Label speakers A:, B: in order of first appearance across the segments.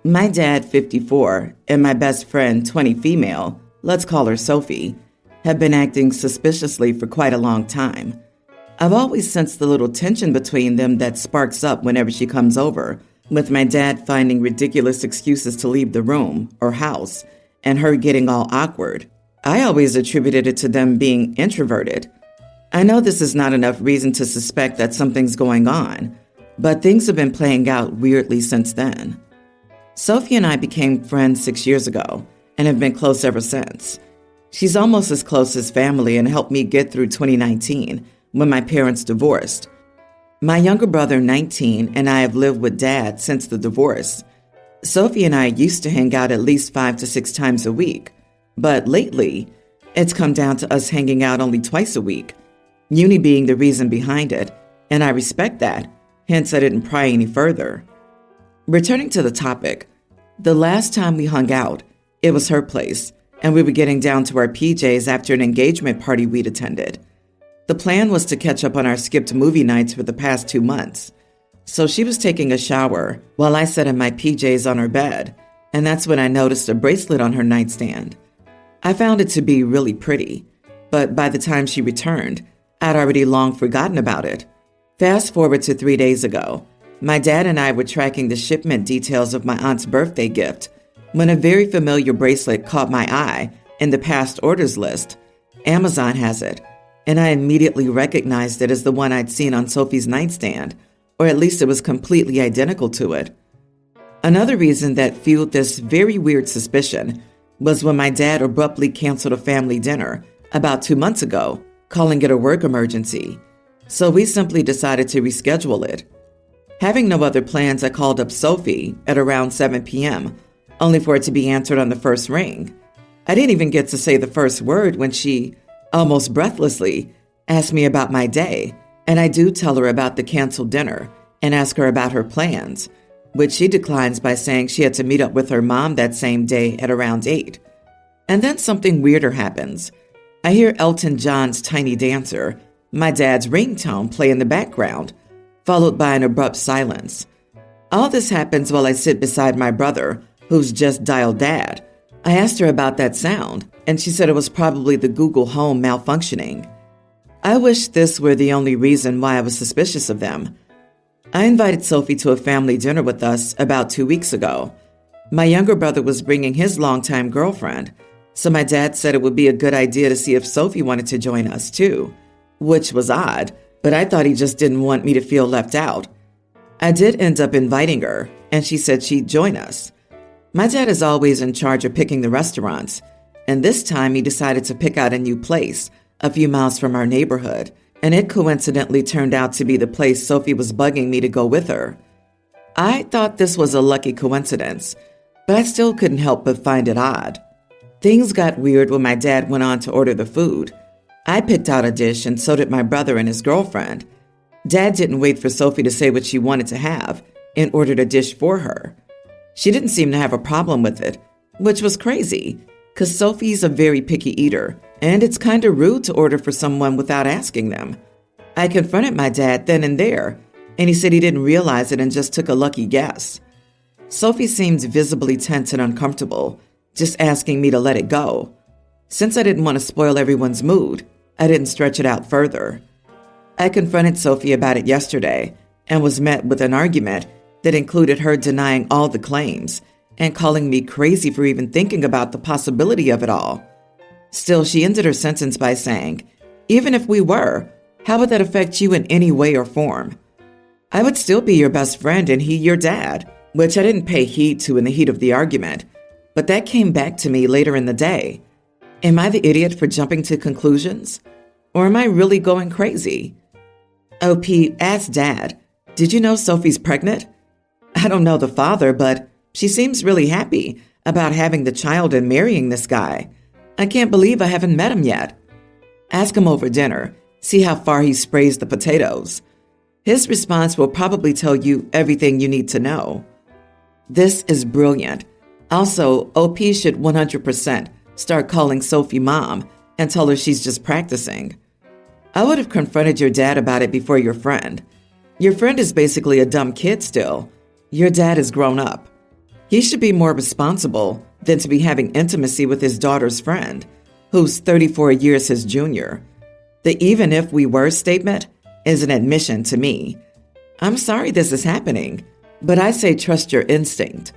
A: My dad, 54, and my best friend, 20 female, let's call her Sophie, have been acting suspiciously for quite a long time. I've always sensed the little tension between them that sparks up whenever she comes over, with my dad finding ridiculous excuses to leave the room or house, and her getting all awkward. I always attributed it to them being introverted. I know this is not enough reason to suspect that something's going on, but things have been playing out weirdly since then. Sophie and I became friends 6 years ago and have been close ever since. She's almost as close as family and helped me get through 2019 when my parents divorced. My younger brother, 19, and I have lived with Dad since the divorce. Sophie and I used to hang out at least 5 to 6 times a week, but lately, it's come down to us hanging out only twice a week, Uni being the reason behind it, and I respect that, hence I didn't pry any further. Returning to the topic, the last time we hung out, it was her place, and we were getting down to our PJs after an engagement party we'd attended. The plan was to catch up on our skipped movie nights for the past 2 months. So she was taking a shower while I sat in my PJs on her bed, and that's when I noticed a bracelet on her nightstand. I found it to be really pretty, but by the time she returned, I'd already long forgotten about it. Fast forward to 3 days ago, my dad and I were tracking the shipment details of my aunt's birthday gift when a very familiar bracelet caught my eye in the past orders list. Amazon has it, and I immediately recognized it as the one I'd seen on Sophie's nightstand, or at least it was completely identical to it. Another reason that fueled this very weird suspicion was when my dad abruptly canceled a family dinner about 2 months ago, calling it a work emergency. So we simply decided to reschedule it. Having no other plans, I called up Sophie at around 7 p.m., only for it to be answered on the first ring. I didn't even get to say the first word when she, almost breathlessly, asked me about my day, and I do tell her about the canceled dinner and ask her about her plans, which she declines by saying she had to meet up with her mom that same day at around 8. And then something weirder happens. I hear Elton John's Tiny Dancer, my dad's ringtone, play in the background, followed by an abrupt silence. All this happens while I sit beside my brother, who's just dialed Dad. I asked her about that sound, and she said it was probably the Google Home malfunctioning. I wish this were the only reason why I was suspicious of them. I invited Sophie to a family dinner with us about 2 weeks ago. My younger brother was bringing his longtime girlfriend, so my dad said it would be a good idea to see if Sophie wanted to join us too, which was odd, but I thought he just didn't want me to feel left out. I did end up inviting her, and she said she'd join us. My dad is always in charge of picking the restaurants, and this time he decided to pick out a new place a few miles from our neighborhood, and it coincidentally turned out to be the place Sophie was bugging me to go with her. I thought this was a lucky coincidence, but I still couldn't help but find it odd. Things got weird when my dad went on to order the food. I picked out a dish, and so did my brother and his girlfriend. Dad didn't wait for Sophie to say what she wanted to have and ordered a dish for her. She didn't seem to have a problem with it, which was crazy, because Sophie's a very picky eater, and it's kind of rude to order for someone without asking them. I confronted my dad then and there, and he said he didn't realize it and just took a lucky guess. Sophie seemed visibly tense and uncomfortable, just asking me to let it go. Since I didn't want to spoil everyone's mood, I didn't stretch it out further. I confronted Sophie about it yesterday and was met with an argument that included her denying all the claims and calling me crazy for even thinking about the possibility of it all. Still, she ended her sentence by saying, "Even if we were, how would that affect you in any way or form? I would still be your best friend and he your dad," which I didn't pay heed to in the heat of the argument, but that came back to me later in the day. Am I the idiot for jumping to conclusions? Or am I really going crazy? OP asked Dad, "Did you know Sophie's pregnant?" I don't know the father, but she seems really happy about having the child and marrying this guy. I can't believe I haven't met him yet. Ask him over dinner, see how far he sprays the potatoes. His response will probably tell you everything you need to know. This is brilliant. Also, OP should 100% start calling Sophie mom and tell her she's just practicing. I would have confronted your dad about it before your friend. Your friend is basically a dumb kid still. Your dad is grown up. He should be more responsible than to be having intimacy with his daughter's friend, who's 34 years his junior. The even if we were statement is an admission to me. I'm sorry this is happening, but I say trust your instinct.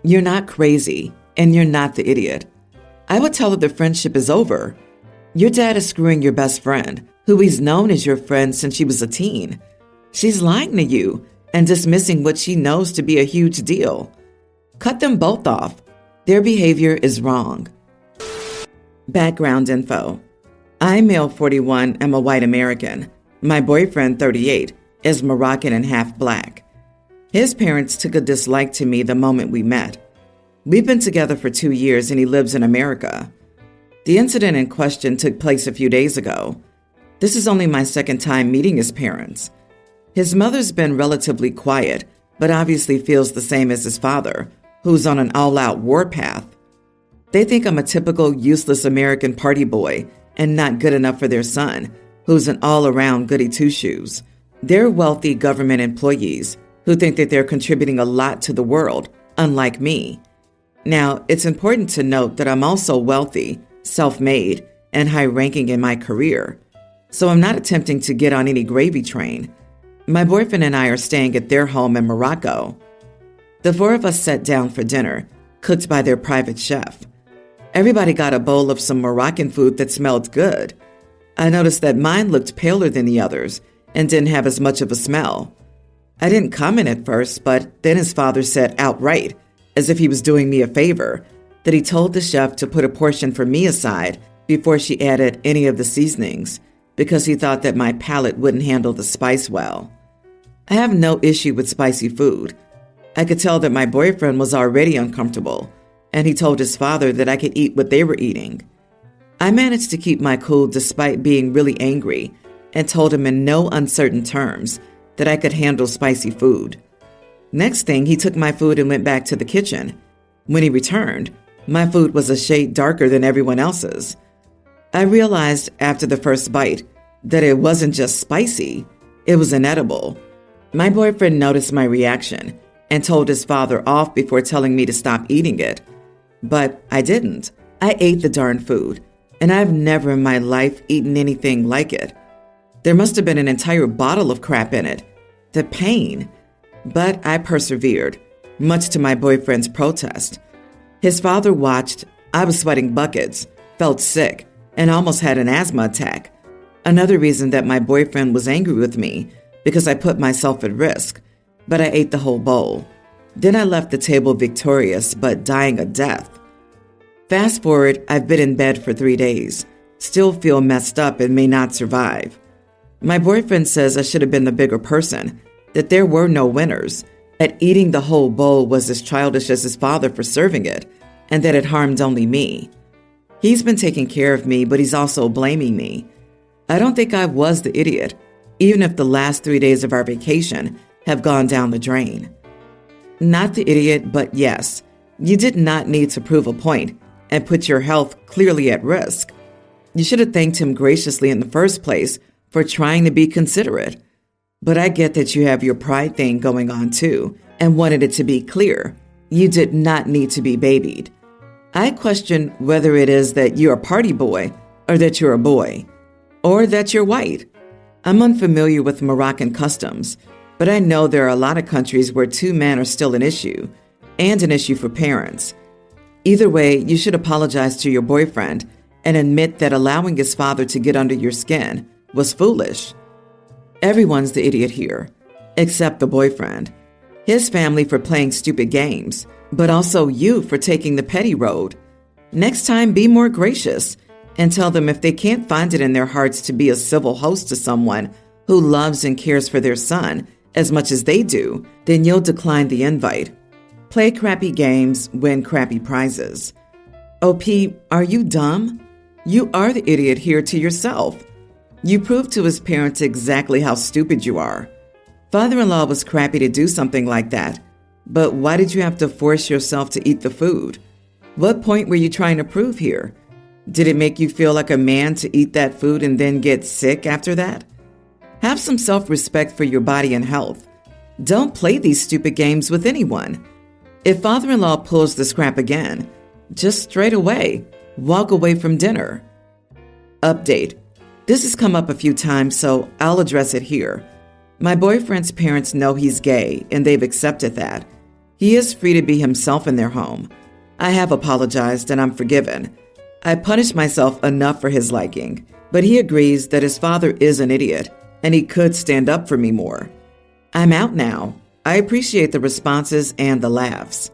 A: You're not crazy, and you're not the idiot. I would tell her the friendship is over. Your dad is screwing your best friend, who he's known as your friend since she was a teen. She's lying to you and dismissing what she knows to be a huge deal. Cut them both off. Their behavior is wrong. Background info. I, male 41, am a white American. My boyfriend, 38, is Moroccan and half black. His parents took a dislike to me the moment we met. We've been together for 2 years and he lives in America. The incident in question took place a few days ago. This is only my second time meeting his parents. His mother's been relatively quiet, but obviously feels the same as his father, who's on an all-out warpath. They think I'm a typical useless American party boy and not good enough for their son, who's an all-around goody two-shoes. They're wealthy government employees who think that they're contributing a lot to the world, unlike me. Now, it's important to note that I'm also wealthy, self-made, and high-ranking in my career, so I'm not attempting to get on any gravy train. My boyfriend and I are staying at their home in Morocco. The four of us sat down for dinner, cooked by their private chef. Everybody got a bowl of some Moroccan food that smelled good. I noticed that mine looked paler than the others and didn't have as much of a smell. I didn't comment at first, but then his father said outright, as if he was doing me a favor, that he told the chef to put a portion for me aside before she added any of the seasonings, because he thought that my palate wouldn't handle the spice well. I have no issue with spicy food. I could tell that my boyfriend was already uncomfortable, and he told his father that I could eat what they were eating. I managed to keep my cool despite being really angry and told him in no uncertain terms that I could handle spicy food. Next thing, he took my food and went back to the kitchen. When he returned, my food was a shade darker than everyone else's. I realized after the first bite that it wasn't just spicy, it was inedible. My boyfriend noticed my reaction and told his father off before telling me to stop eating it. But I didn't. I ate the darn food, and I've never in my life eaten anything like it. There must have been an entire bottle of crap in it. The pain. But I persevered, much to my boyfriend's protest. His father watched. I was sweating buckets, felt sick, and almost had an asthma attack. Another reason that my boyfriend was angry with me, because I put myself at risk, but I ate the whole bowl. Then I left the table victorious, but dying a death. Fast forward, I've been in bed for 3 days, still feel messed up and may not survive. My boyfriend says I should have been the bigger person, that there were no winners, that eating the whole bowl was as childish as his father for serving it, and that it harmed only me. He's been taking care of me, but he's also blaming me. I don't think I was the idiot, even if the last 3 days of our vacation have gone down the drain. Not the idiot, but yes, you did not need to prove a point and put your health clearly at risk. You should have thanked him graciously in the first place for trying to be considerate. But I get that you have your pride thing going on too and wanted it to be clear. You did not need to be babied. I question whether it is that you're a party boy or that you're a boy or that you're white. I'm unfamiliar with Moroccan customs, but I know there are a lot of countries where 2 men are still an issue and an issue for parents. Either way, you should apologize to your boyfriend and admit that allowing his father to get under your skin was foolish. Everyone's the idiot here, except the boyfriend, his family for playing stupid games, but also you for taking the petty road. Next time, be more gracious and tell them if they can't find it in their hearts to be a civil host to someone who loves and cares for their son as much as they do, then you'll decline the invite. Play crappy games, win crappy prizes. OP, are you dumb? You are the idiot here to yourself. You proved to his parents exactly how stupid you are. Father-in-law was crappy to do something like that, but why did you have to force yourself to eat the food? What point were you trying to prove here? Did it make you feel like a man to eat that food and then get sick after that? Have some self-respect for your body and health. Don't play these stupid games with anyone. If father-in-law pulls this crap again, just straight away, walk away from dinner. Update. This has come up a few times, so I'll address it here. My boyfriend's parents know he's gay, and they've accepted that. He is free to be himself in their home. I have apologized, and I'm forgiven. I punished myself enough for his liking, but he agrees that his father is an idiot, and he could stand up for me more. I'm out now. I appreciate the responses and the laughs.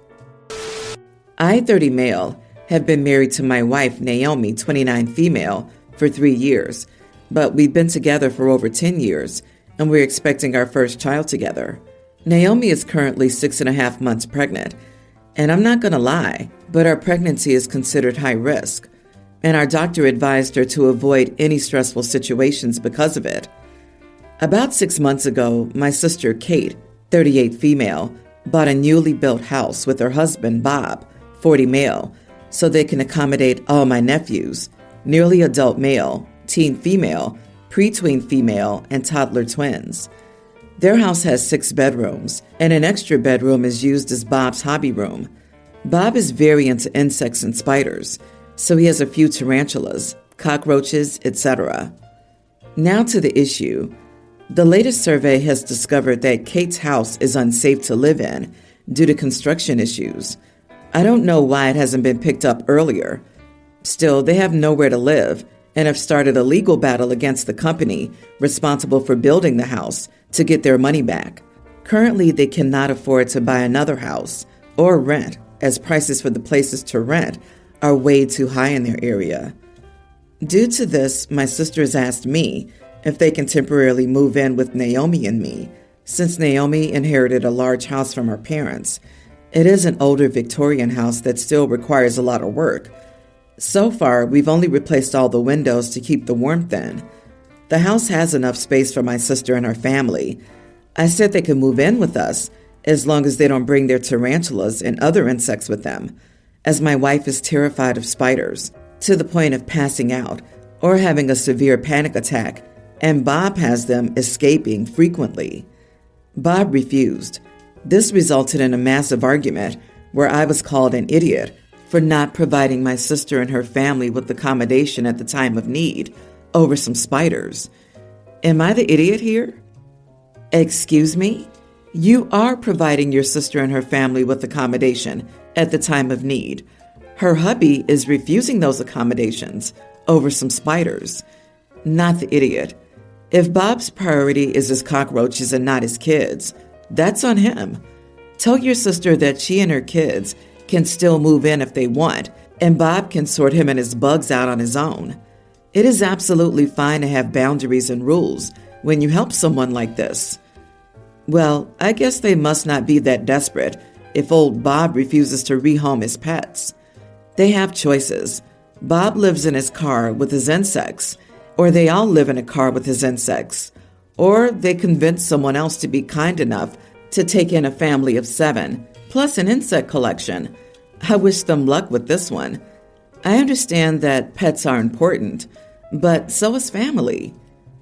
A: I, 30 male, have been married to my wife, Naomi, 29 female, for 3 years, but we've been together for over 10 years, and we're expecting our first child together. Naomi is currently 6.5 months pregnant, and I'm not going to lie, but our pregnancy is considered high risk, and our doctor advised her to avoid any stressful situations because of it. About 6 months ago, my sister, Kate, 38 female, bought a newly built house with her husband, Bob, 40 male, so they can accommodate all my nephews, nearly adult male, teen female, pre-tween female, and toddler twins. Their house has 6 bedrooms, and an extra bedroom is used as Bob's hobby room. Bob is very into insects and spiders, so he has a few tarantulas, cockroaches, etc. Now to the issue. The latest survey has discovered that Kate's house is unsafe to live in due to construction issues. I don't know why it hasn't been picked up earlier. Still, they have nowhere to live and have started a legal battle against the company responsible for building the house to get their money back. Currently, they cannot afford to buy another house or rent, as prices for the places to rent are way too high in their area. Due to this, my sisters asked me if they can temporarily move in with Naomi and me, since Naomi inherited a large house from her parents. It is an older Victorian house that still requires a lot of work. So far, we've only replaced all the windows to keep the warmth in. The house has enough space for my sister and her family. I said they could move in with us as long as they don't bring their tarantulas and other insects with them, as my wife is terrified of spiders, to the point of passing out or having a severe panic attack, and Bob has them escaping frequently. Bob refused. This resulted in a massive argument where I was called an idiot for not providing my sister and her family with accommodation at the time of need over some spiders. Am I the idiot here? Excuse me? You are providing your sister and her family with accommodation at the time of need. Her hubby is refusing those accommodations over some spiders. Not the idiot. If Bob's priority is his cockroaches and not his kids, that's on him. Tell your sister that she and her kids can still move in if they want, and Bob can sort him and his bugs out on his own. It is absolutely fine to have boundaries and rules when you help someone like this. Well, I guess they must not be that desperate if old Bob refuses to rehome his pets. They have choices. Bob lives in his car with his insects, or they all live in a car with his insects, or they convince someone else to be kind enough to take in a family of 7, plus an insect collection. I wish them luck with this one. I understand that pets are important, but so is family.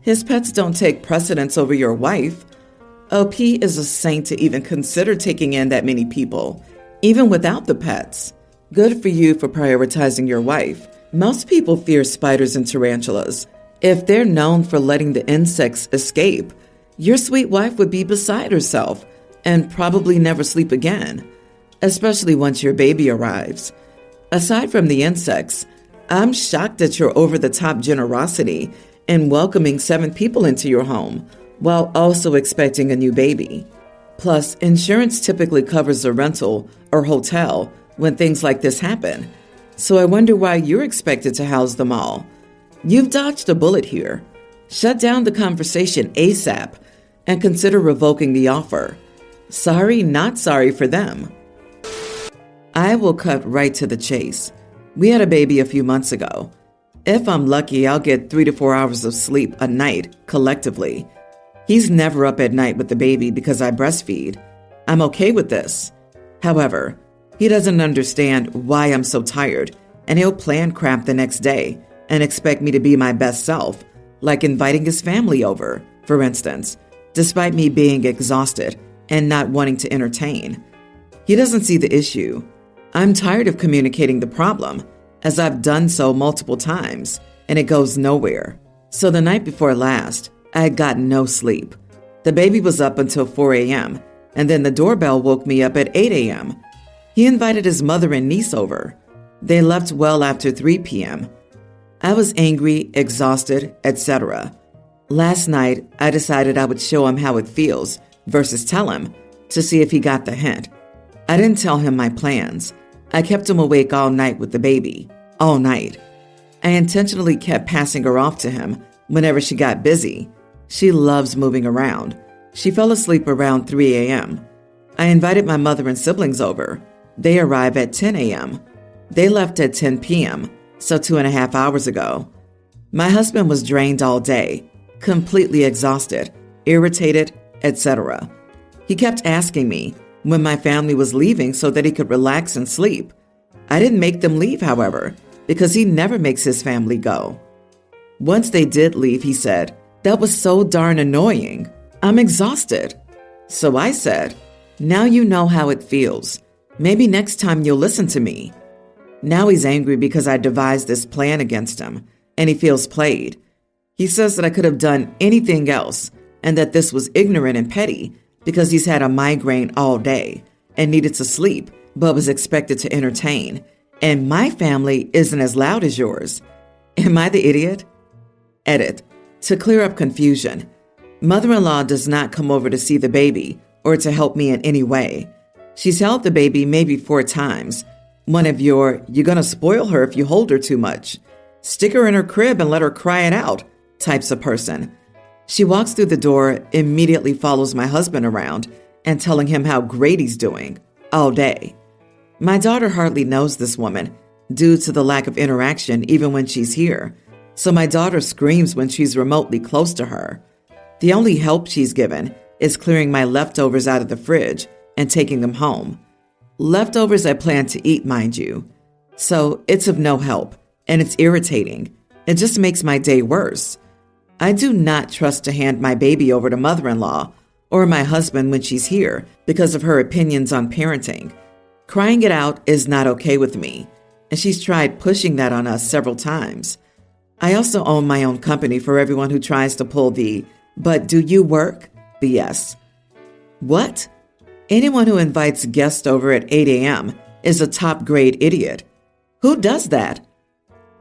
A: His pets don't take precedence over your wife. OP is a saint to even consider taking in that many people, even without the pets. Good for you for prioritizing your wife. Most people fear spiders and tarantulas. If they're known for letting the insects escape, your sweet wife would be beside herself and probably never sleep again, especially once your baby arrives. Aside from the insects, I'm shocked at your over-the-top generosity in welcoming 7 people into your home while also expecting a new baby. Plus, insurance typically covers a rental or hotel when things like this happen, so I wonder why you're expected to house them all. You've dodged a bullet here. Shut down the conversation ASAP and consider revoking the offer. Sorry, not sorry for them. I will cut right to the chase. We had a baby a few months ago. If I'm lucky, I'll get 3 to 4 hours of sleep a night collectively. He's never up at night with the baby because I breastfeed. I'm okay with this. However, he doesn't understand why I'm so tired, and he'll plan crap the next day and expect me to be my best self, like inviting his family over, for instance, despite me being exhausted and not wanting to entertain. He doesn't see the issue. I'm tired of communicating the problem, as I've done so multiple times, and it goes nowhere. So the night before last, I had gotten no sleep. The baby was up until 4 a.m., and then the doorbell woke me up at 8 a.m. He invited his mother and niece over. They left well after 3 p.m. I was angry, exhausted, etc. Last night, I decided I would show him how it feels versus tell him to see if he got the hint. I didn't tell him my plans. I kept him awake all night with the baby, all night. I intentionally kept passing her off to him whenever she got busy. She loves moving around. She fell asleep around 3 a.m. I invited my mother and siblings over. They arrived at 10 a.m. They left at 10 p.m., so 2.5 hours ago. My husband was drained all day, completely exhausted, irritated, etc. He kept asking me when my family was leaving so that he could relax and sleep. I didn't make them leave, however, because he never makes his family go. Once they did leave, he said, "That was so darn annoying. I'm exhausted." So I said, "Now you know how it feels. Maybe next time you'll listen to me." Now he's angry because I devised this plan against him, and he feels played. He says that I could have done anything else, and that this was ignorant and petty because he's had a migraine all day and needed to sleep, but was expected to entertain. And my family isn't as loud as yours. Am I the idiot? Edit. To clear up confusion, mother-in-law does not come over to see the baby or to help me in any way. She's held the baby maybe 4 times. One of your, "you're gonna spoil her if you hold her too much. Stick her in her crib and let her cry it out" types of person. She walks through the door, immediately follows my husband around and telling him how great he's doing all day. My daughter hardly knows this woman due to the lack of interaction even when she's here. So my daughter screams when she's remotely close to her. The only help she's given is clearing my leftovers out of the fridge and taking them home. Leftovers I plan to eat, mind you. So it's of no help, and it's irritating. It just makes my day worse. I do not trust to hand my baby over to mother-in-law or my husband when she's here because of her opinions on parenting. Crying it out is not okay with me, and she's tried pushing that on us several times. I also own my own company for everyone who tries to pull the "but do you work?" BS. What? Anyone who invites guests over at 8 a.m. is a top-grade idiot. Who does that?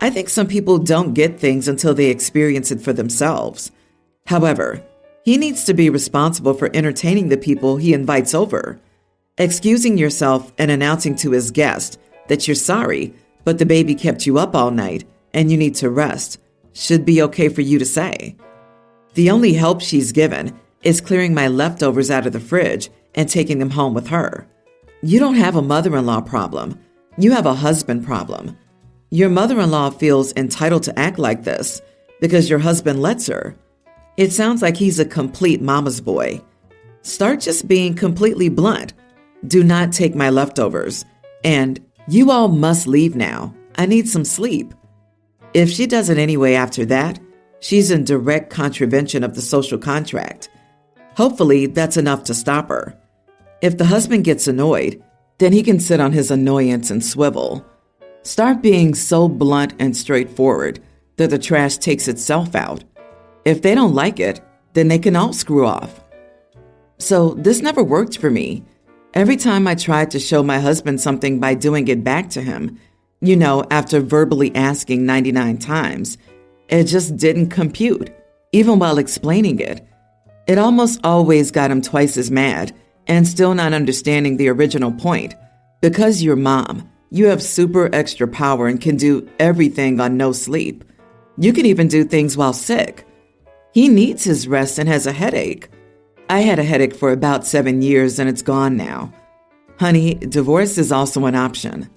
A: I think some people don't get things until they experience it for themselves. However, he needs to be responsible for entertaining the people he invites over. Excusing yourself and announcing to his guest that you're sorry, but the baby kept you up all night and you need to rest should be okay for you to say. The only help she's given is clearing my leftovers out of the fridge and taking them home with her. You don't have a mother-in-law problem. You have a husband problem. Your mother-in-law feels entitled to act like this because your husband lets her. It sounds like he's a complete mama's boy. Start just being completely blunt. Do not take my leftovers. And you all must leave now. I need some sleep. If she does it anyway after that, she's in direct contravention of the social contract. Hopefully, that's enough to stop her. If the husband gets annoyed, then he can sit on his annoyance and swivel. Start being so blunt and straightforward that the trash takes itself out. If they don't like it, then they can all screw off. So this never worked for me. Every time I tried to show my husband something by doing it back to him, after verbally asking 99 times, it just didn't compute, even while explaining it. It almost always got him twice as mad and still not understanding the original point. Because you're mom, you have super extra power and can do everything on no sleep. You can even do things while sick. He needs his rest and has a headache. I had a headache for about 7 years and it's gone now. Honey, divorce is also an option.